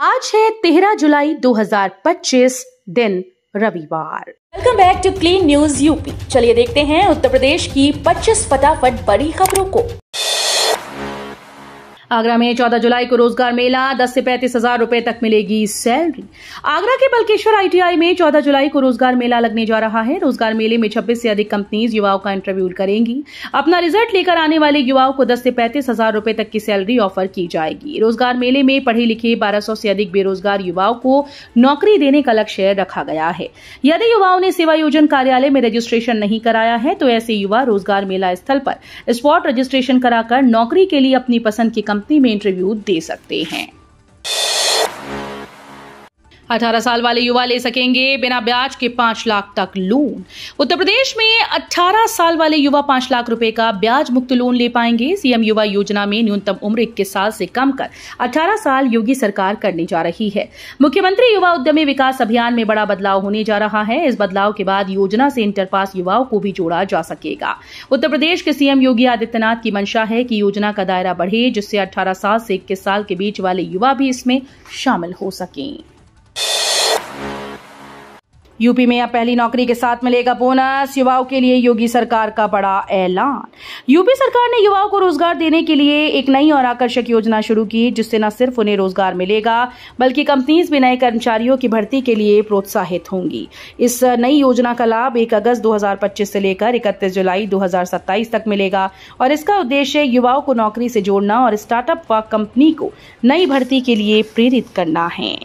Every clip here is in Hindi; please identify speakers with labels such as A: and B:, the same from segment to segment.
A: आज है 13 जुलाई 2025 दिन रविवार।
B: Welcome back to clean news UP. चलिए देखते हैं उत्तर प्रदेश की 25 फटाफट बड़ी खबरों को।
A: आगरा में 14 जुलाई को रोजगार मेला, 10 से 35 हजार रुपए तक मिलेगी सैलरी। आगरा के बल्केश्वर आईटीआई में 14 जुलाई को रोजगार मेला लगने जा रहा है। रोजगार मेले में 26 से अधिक कंपनीज युवाओं का इंटरव्यू करेंगी। अपना रिजल्ट लेकर आने वाले युवाओं को 10 से 35 हजार रुपए तक की सैलरी ऑफर की जाएगी। रोजगार मेले में पढ़े लिखे 1200 से अधिक बेरोजगार युवाओं को नौकरी देने का लक्ष्य रखा गया है। यदि युवाओं ने सेवा योजन कार्यालय में रजिस्ट्रेशन नहीं कराया है तो ऐसे युवा रोजगार मेला स्थल पर स्पॉट रजिस्ट्रेशन कराकर नौकरी के लिए अपनी पसंद की कंपनी में इंटरव्यू दे सकते हैं। 18 साल वाले युवा ले सकेंगे बिना ब्याज के 5 लाख तक लोन। उत्तर प्रदेश में 18 साल वाले युवा 5 लाख रुपए का ब्याज मुक्त लोन ले पाएंगे। सीएम युवा योजना में न्यूनतम उम्र 21 साल से कम कर 18 साल योगी सरकार करने जा रही है। मुख्यमंत्री युवा उद्यमी विकास अभियान में बड़ा बदलाव होने जा रहा है। इस बदलाव के बाद योजना से इंटर पास युवाओं को भी जोड़ा जा सकेगा। उत्तर प्रदेश के सीएम योगी आदित्यनाथ की मंशा है कि योजना का दायरा बढ़े, जिससे 18 साल से 21 साल के बीच वाले युवा भी इसमें शामिल हो सकें। यूपी में अब पहली नौकरी के साथ मिलेगा बोनस। युवाओं के लिए योगी सरकार का बड़ा ऐलान। यूपी सरकार ने युवाओं को रोजगार देने के लिए एक नई और आकर्षक योजना शुरू की, जिससे न सिर्फ उन्हें रोजगार मिलेगा बल्कि कंपनीज भी नए कर्मचारियों की भर्ती के लिए प्रोत्साहित होंगी। इस नई योजना का लाभ 1 अगस्त 2025 से लेकर 31 जुलाई 2027 तक मिलेगा और इसका उद्देश्य युवाओं को नौकरी से जोड़ना और स्टार्टअप व कंपनी को नई भर्ती के लिए प्रेरित करना है।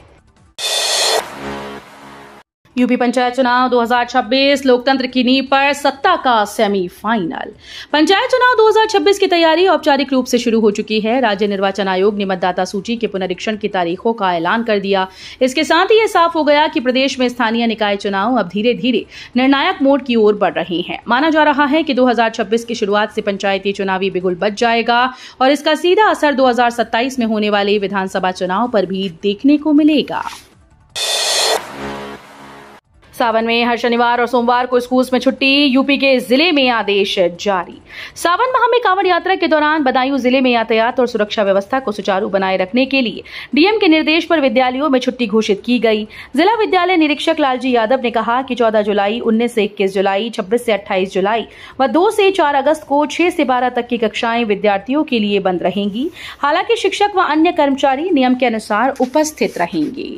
A: यूपी पंचायत चुनाव 2026 लोकतंत्र की नींव पर सत्ता का सेमीफाइनल। पंचायत चुनाव 2026 की तैयारी औपचारिक रूप से शुरू हो चुकी है। राज्य निर्वाचन आयोग ने मतदाता सूची के पुनरीक्षण की तारीखों का ऐलान कर दिया। इसके साथ ही यह साफ हो गया कि प्रदेश में स्थानीय निकाय चुनाव अब धीरे धीरे निर्णायक मोड की ओर बढ़ रहे हैं। माना जा रहा है कि 2026 की शुरुआत से पंचायती चुनावी बिगुल बज जाएगा और इसका सीधा असर 2027 में होने वाले विधानसभा चुनाव पर भी देखने को मिलेगा। सावन में हर शनिवार और सोमवार को स्कूल्स में छुट्टी। यूपी के जिले में आदेश जारी। सावन माह में कांवड़ यात्रा के दौरान बदायूं जिले में यातायात और सुरक्षा व्यवस्था को सुचारू बनाए रखने के लिए डीएम के निर्देश पर विद्यालयों में छुट्टी घोषित की गई। जिला विद्यालय निरीक्षक लालजी यादव ने कहा कि 14 जुलाई, 19 से 21 जुलाई, 26 से 28 जुलाई व 2 से 4 अगस्त को 6 से 12 तक की कक्षाएं विद्यार्थियों के लिए बंद रहेंगी। हालांकि शिक्षक व अन्य कर्मचारी नियम के अनुसार उपस्थित रहेंगे।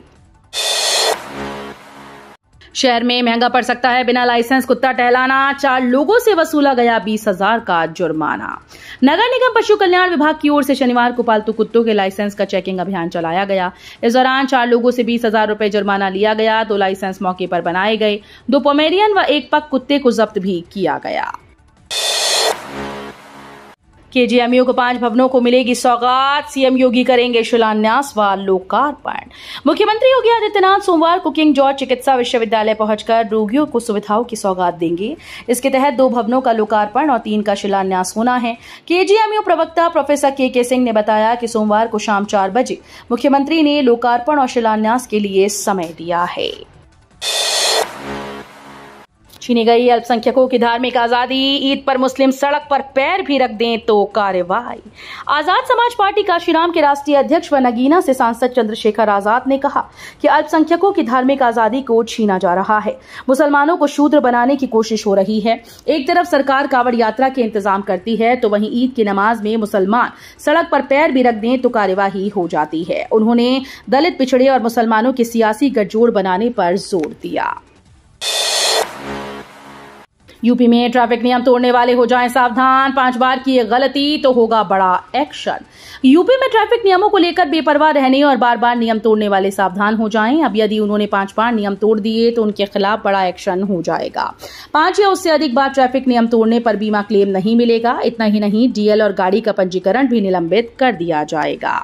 A: शहर में महंगा पड़ सकता है बिना लाइसेंस कुत्ता टहलाना। 4 लोगों से वसूला गया 20,000 का जुर्माना। नगर निगम पशु कल्याण विभाग की ओर से शनिवार को पालतू कुत्तों के लाइसेंस का चेकिंग अभियान चलाया गया। इस दौरान 4 लोगों से 20,000 रुपए जुर्माना लिया गया। 2 लाइसेंस मौके पर बनाए गए। 2 पोमेरियन व 1 पग कुत्ते को जब्त भी किया गया। केजीएमयू को 5 भवनों को मिलेगी सौगात। सीएम योगी करेंगे शिलान्यास व लोकार्पण। मुख्यमंत्री योगी आदित्यनाथ सोमवार को किंग जॉर्ज चिकित्सा विश्वविद्यालय पहुंचकर रोगियों को सुविधाओं की सौगात देंगे। इसके तहत 2 भवनों का लोकार्पण और 3 का शिलान्यास होना है। केजीएमयू प्रवक्ता प्रोफेसर के सिंह ने बताया कि सोमवार को शाम 4 बजे मुख्यमंत्री ने लोकार्पण और शिलान्यास के लिए समय दिया है। छीनी गई अल्पसंख्यकों की धार्मिक आजादी। ईद पर मुस्लिम सड़क पर पैर भी रख दें तो कार्रवाई। आजाद समाज पार्टी काशीराम के राष्ट्रीय अध्यक्ष व नगीना से सांसद चंद्रशेखर आजाद ने कहा कि अल्पसंख्यकों की धार्मिक आजादी को छीना जा रहा है। मुसलमानों को शूद्र बनाने की कोशिश हो रही है। एक तरफ सरकार कांवड़ यात्रा के इंतजाम करती है तो वहीं ईद की नमाज में मुसलमान सड़क पर पैर भी रख दें तो कार्यवाही हो जाती है। उन्होंने दलित, पिछड़े और मुसलमानों के सियासी गठजोड़ बनाने पर जोर दिया। यूपी में ट्रैफिक नियम तोड़ने वाले हो जाएं सावधान। 5 बार की गलती तो होगा बड़ा एक्शन। यूपी में ट्रैफिक नियमों को लेकर बेपरवाह रहने और बार बार नियम तोड़ने वाले सावधान हो जाएं। अब यदि उन्होंने 5 बार नियम तोड़ दिए तो उनके खिलाफ बड़ा एक्शन हो जाएगा। 5 या उससे अधिक बार ट्रैफिक नियम तोड़ने पर बीमा क्लेम नहीं मिलेगा। इतना ही नहीं, डीएल और गाड़ी का पंजीकरण भी निलंबित कर दिया जाएगा।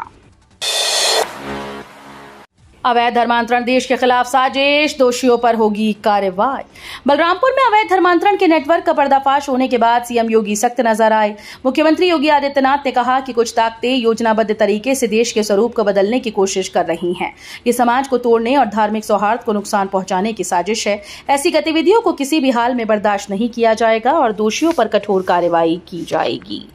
A: अवैध धर्मांतरण देश के खिलाफ साजिश, दोषियों पर होगी कार्रवाई। बलरामपुर में अवैध धर्मांतरण के नेटवर्क का पर्दाफाश होने के बाद सीएम योगी सख्त नजर आए। मुख्यमंत्री योगी आदित्यनाथ ने कहा कि कुछ ताकतें योजनाबद्ध तरीके से देश के स्वरूप को बदलने की कोशिश कर रही हैं। ये समाज को तोड़ने और धार्मिक सौहार्द को नुकसान पहुंचाने की साजिश है। ऐसी गतिविधियों को किसी भी हाल में बर्दाश्त नहीं किया जाएगा और दोषियों पर कठोर कार्रवाई की जाएगी।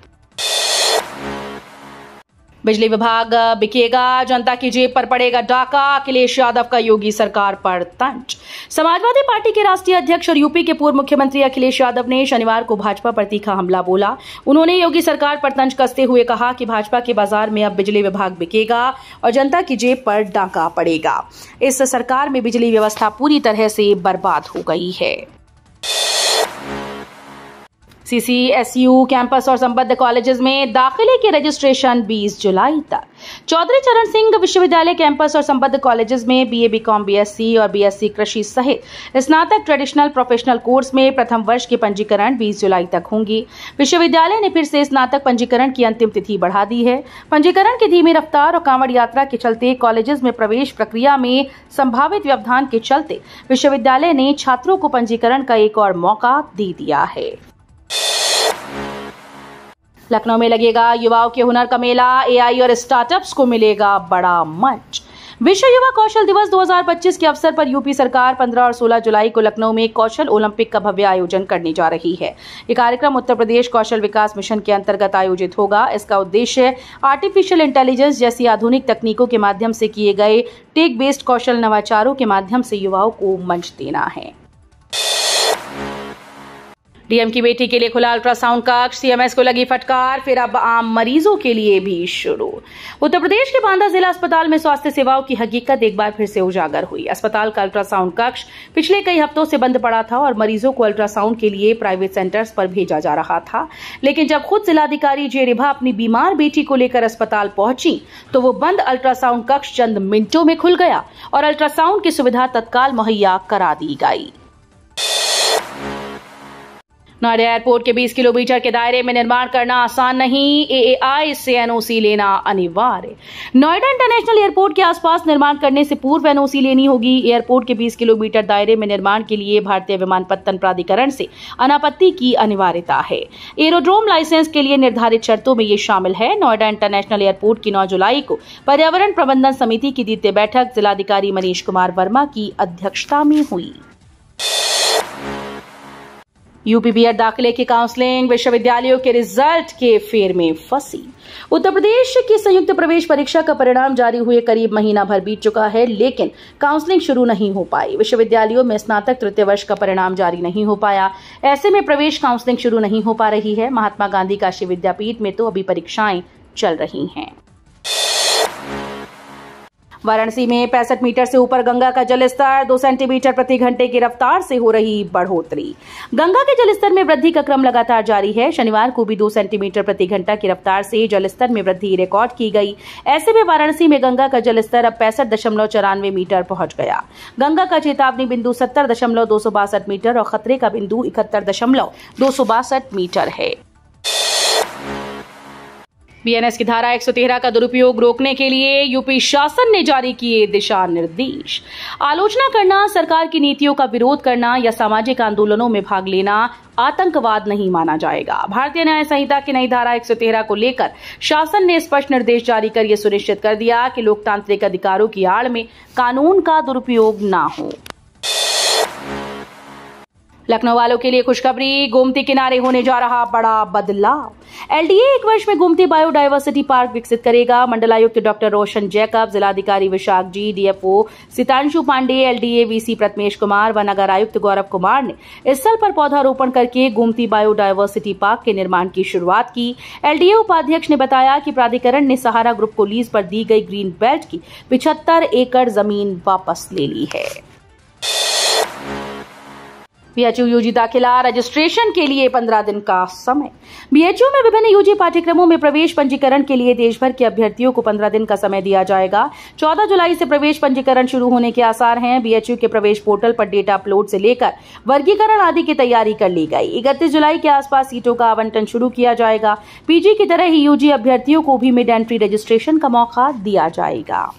A: बिजली विभाग बिकेगा, जनता की जेब पर पड़ेगा डाका, अखिलेश यादव का योगी सरकार पर तंज। समाजवादी पार्टी के राष्ट्रीय अध्यक्ष और यूपी के पूर्व मुख्यमंत्री अखिलेश यादव ने शनिवार को भाजपा पर तीखा हमला बोला। उन्होंने योगी सरकार पर तंज कसते हुए कहा कि भाजपा के बाजार में अब बिजली विभाग बिकेगा और जनता की जेब पर डाका पड़ेगा। इस सरकार में बिजली व्यवस्था पूरी तरह से बर्बाद हो गई है। CCSU कैंपस और संबद्ध कॉलेजेस में दाखिले की रजिस्ट्रेशन 20 जुलाई तक। चौधरी चरण सिंह विश्वविद्यालय कैंपस और संबद्ध कॉलेजेस में BA, BCom, BSc और BSc कृषि सहित स्नातक ट्रेडिशनल प्रोफेशनल कोर्स में प्रथम वर्ष के पंजीकरण 20 जुलाई तक होंगी। विश्वविद्यालय ने फिर से स्नातक पंजीकरण की अंतिम तिथि बढ़ा दी है। पंजीकरण की धीमी रफ्तार और कांवड़ यात्रा के चलते कॉलेजेस में प्रवेश प्रक्रिया में संभावित व्यवधान के चलते विश्वविद्यालय ने छात्रों को पंजीकरण का एक और मौका दे दिया है। लखनऊ में लगेगा युवाओं के हुनर का मेला, AI और स्टार्टअप्स को मिलेगा बड़ा मंच। विश्व युवा कौशल दिवस 2025 के अवसर पर यूपी सरकार 15 और 16 जुलाई को लखनऊ में कौशल ओलंपिक का भव्य आयोजन करने जा रही है। ये कार्यक्रम उत्तर प्रदेश कौशल विकास मिशन के अंतर्गत आयोजित होगा। इसका उद्देश्य आर्टिफिशियल इंटेलिजेंस जैसी आधुनिक तकनीकों के माध्यम से किए गए टेक बेस्ड कौशल नवाचारों के माध्यम से युवाओं को मंच देना है। डीएम की बेटी के लिए खुला अल्ट्रासाउंड कक्ष, CMS को लगी फटकार, फिर अब आम मरीजों के लिए भी शुरू। उत्तर प्रदेश के बांदा जिला अस्पताल में स्वास्थ्य सेवाओं की हकीकत एक बार फिर से उजागर हुई। अस्पताल का अल्ट्रासाउंड कक्ष पिछले कई हफ्तों से बंद पड़ा था और मरीजों को अल्ट्रासाउंड के लिए प्राइवेट सेंटर्स पर भेजा जा रहा था। लेकिन जब खुद जिलाधिकारी जे रिभा अपनी बीमार बेटी को लेकर अस्पताल पहुंची तो वो बंद अल्ट्रासाउंड कक्ष चंद मिनटों में खुल गया और अल्ट्रासाउंड की सुविधा तत्काल मुहैया करा दी गई। नोएडा एयरपोर्ट के 20 किलोमीटर के दायरे में निर्माण करना आसान नहीं, AAI से NOC लेना अनिवार्य। नोएडा इंटरनेशनल एयरपोर्ट के आसपास निर्माण करने से पूर्व NOC लेनी होगी। एयरपोर्ट के 20 किलोमीटर दायरे में निर्माण के लिए भारतीय विमानपत्तन प्राधिकरण से अनापत्ति की अनिवार्यता है। एरोड्रोम लाइसेंस के लिए निर्धारित शर्तों में ये शामिल है। नोएडा इंटरनेशनल एयरपोर्ट की 9 जुलाई को पर्यावरण प्रबंधन समिति की द्वितीय बैठक जिलाधिकारी मनीष कुमार वर्मा की अध्यक्षता में हुई। यूपी बीएड दाखिले की काउंसलिंग विश्वविद्यालयों के रिजल्ट के फेर में फंसी। उत्तर प्रदेश की संयुक्त प्रवेश परीक्षा का परिणाम जारी हुए करीब महीना भर बीत चुका है, लेकिन काउंसलिंग शुरू नहीं हो पाई। विश्वविद्यालयों में स्नातक तृतीय वर्ष का परिणाम जारी नहीं हो पाया। ऐसे में प्रवेश काउंसलिंग शुरू नहीं हो पा रही है। महात्मा गांधी काशी विद्यापीठ में तो अभी परीक्षाएं चल रही हैं। वाराणसी में 65 मीटर से ऊपर गंगा का जलस्तर 2 सेंटीमीटर प्रति घंटे की रफ्तार से हो रही बढ़ोतरी। गंगा के जलस्तर में वृद्धि का क्रम लगातार जारी है। शनिवार को भी 2 सेंटीमीटर प्रति घंटा की रफ्तार से जलस्तर में वृद्धि रिकॉर्ड की गई। ऐसे में वाराणसी में गंगा का जलस्तर अब 65.94 मीटर पहुंच गया। गंगा का चेतावनी बिंदु 70.262 मीटर और खतरे का बिंदु 71.262 मीटर है। BNS की धारा 113 का दुरुपयोग रोकने के लिए यूपी शासन ने जारी किए दिशा निर्देश। आलोचना करना, सरकार की नीतियों का विरोध करना या सामाजिक आंदोलनों में भाग लेना आतंकवाद नहीं माना जाएगा। भारतीय न्याय संहिता की नई धारा 113 को लेकर शासन ने स्पष्ट निर्देश जारी कर यह सुनिश्चित कर दिया कि लोकतांत्रिक अधिकारों की आड़ में कानून का दुरुपयोग ना हो। लखनऊ वालों के लिए खुशखबरी, गोमती किनारे होने जा रहा बड़ा बदलाव। LDA 1 वर्ष में गोमती बायोडायवर्सिटी पार्क विकसित करेगा। मंडलायुक्त डॉक्टर रोशन जैकब, जिलाधिकारी विशाख जी, DFO Sitanshu Pandey, LDA VC Prathamesh Kumar व नगर आयुक्त गौरव कुमार ने स्थल पर पौधारोपण करके गोमती बायोडायवर्सिटी पार्क के निर्माण की शुरुआत की। LDA उपाध्यक्ष ने बताया कि प्राधिकरण ने सहारा ग्रुप को लीज पर दी गई ग्रीन बेल्ट की 75 एकड़ जमीन वापस ले ली है। BHU UG दाखिला रजिस्ट्रेशन के लिए 15 दिन का समय। BHU में विभिन्न UG पाठ्यक्रमों में प्रवेश पंजीकरण के लिए देश भर के अभ्यर्थियों को 15 दिन का समय दिया जाएगा। 14 जुलाई से प्रवेश पंजीकरण शुरू होने के आसार हैं। BHU के प्रवेश पोर्टल पर डेटा अपलोड से लेकर वर्गीकरण आदि की तैयारी कर ली गई। 31 जुलाई के आसपास सीटों का आवंटन शुरू किया जाएगा। PG की तरह ही UG अभ्यर्थियों को भी मिड एंट्री रजिस्ट्रेशन का मौका दिया जाएगा।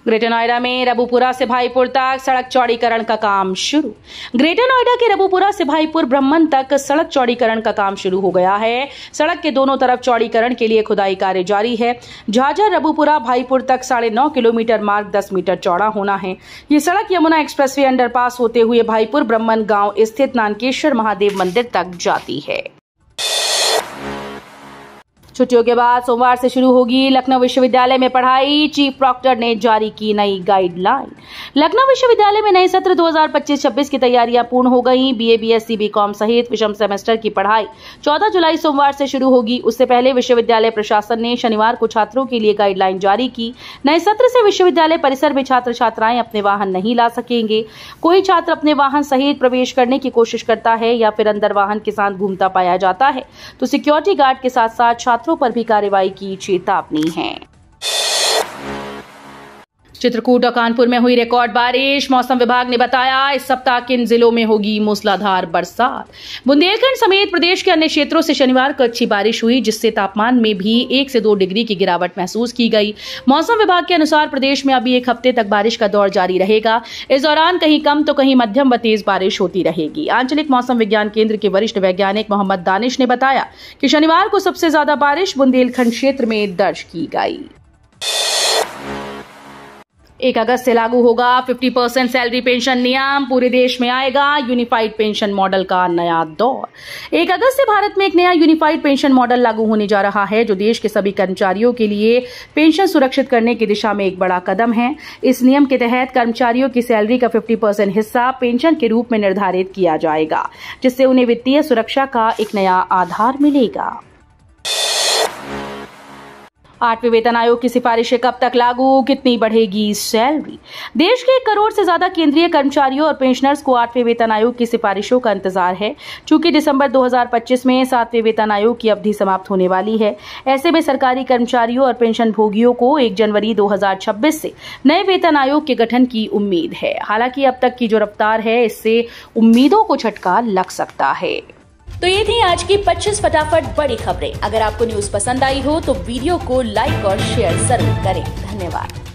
A: ग्रेटर नोएडा में रबुपुरा से भाईपुर तक सड़क चौड़ीकरण का काम शुरू। ग्रेटर नोएडा के रबुपुरा से भाईपुर ब्रह्मन तक सड़क चौड़ीकरण का काम शुरू हो गया है। सड़क के दोनों तरफ चौड़ीकरण के लिए खुदाई कार्य जारी है। झाझर रबुपुरा भाईपुर तक 9.5 किलोमीटर मार्ग 10 मीटर चौड़ा होना है। ये सड़क यमुना एक्सप्रेसवे अंडरपास होते हुए भाईपुर ब्रह्मन गांव स्थित नानकेश्वर महादेव मंदिर तक जाती है। छुट्टियों के बाद सोमवार से शुरू होगी लखनऊ विश्वविद्यालय में पढ़ाई, चीफ प्रॉक्टर ने जारी की नई गाइडलाइन। लखनऊ विश्वविद्यालय में नए सत्र 2025-26 की तैयारियां पूर्ण हो गई। बीए, बीएससी, बीकॉम सहित विषम सेमेस्टर की पढ़ाई 14 जुलाई सोमवार से शुरू होगी। उससे पहले विश्वविद्यालय प्रशासन ने शनिवार को छात्रों के लिए गाइडलाइन जारी की। नए सत्र से विश्वविद्यालय परिसर में छात्र छात्राएं अपने वाहन नहीं ला सकेंगे। कोई छात्र अपने वाहन सहित प्रवेश करने की कोशिश करता है या फिर अंदर वाहन के साथ घूमता पाया जाता है तो सिक्योरिटी गार्ड के साथ साथ छात्रों पर भी कार्रवाई की चेतावनी है। चित्रकूट और कानपुर में हुई रिकॉर्ड बारिश। मौसम विभाग ने बताया इस सप्ताह किन जिलों में होगी मूसलाधार बरसात। बुंदेलखंड समेत प्रदेश के अन्य क्षेत्रों से शनिवार को अच्छी बारिश हुई, जिससे तापमान में भी 1 से 2 डिग्री की गिरावट महसूस की गई। मौसम विभाग के अनुसार प्रदेश में अभी 1 हफ्ते तक बारिश का दौर जारी रहेगा। इस दौरान कहीं कम तो कहीं मध्यम व तेज बारिश होती रहेगी। आंचलिक मौसम विज्ञान केंद्र के वरिष्ठ वैज्ञानिक मोहम्मद दानिश ने बताया कि शनिवार को सबसे ज्यादा बारिश बुंदेलखंड क्षेत्र में दर्ज की गई। 1 अगस्त से लागू होगा 50% सैलरी पेंशन नियम। पूरे देश में आएगा यूनिफाइड पेंशन मॉडल का नया दौर। 1 अगस्त से भारत में एक नया यूनिफाइड पेंशन मॉडल लागू होने जा रहा है, जो देश के सभी कर्मचारियों के लिए पेंशन सुरक्षित करने की दिशा में एक बड़ा कदम है। इस नियम के तहत कर्मचारियों की सैलरी का 50% हिस्सा पेंशन के रूप में निर्धारित किया जाएगा, जिससे उन्हें वित्तीय सुरक्षा का एक नया आधार मिलेगा। 8वें वेतन आयोग की सिफारिशें कब तक लागू, कितनी बढ़ेगी सैलरी। देश के 1 करोड़ से ज्यादा केंद्रीय कर्मचारियों और पेंशनर्स को 8वें वेतन आयोग की सिफारिशों का इंतजार है। चूंकि दिसंबर 2025 में 7वें वेतन आयोग की अवधि समाप्त होने वाली है, ऐसे में सरकारी कर्मचारियों और पेंशन भोगियों को 1 जनवरी 2026 से नए वेतन आयोग के गठन की उम्मीद है। हालांकि अब तक की जो रफ्तार है, इससे उम्मीदों को झटका लग सकता है।
B: तो ये थी आज की 25 फटाफट बड़ी खबरें। अगर आपको न्यूज पसंद आई हो तो वीडियो को लाइक और शेयर जरूर करें। धन्यवाद।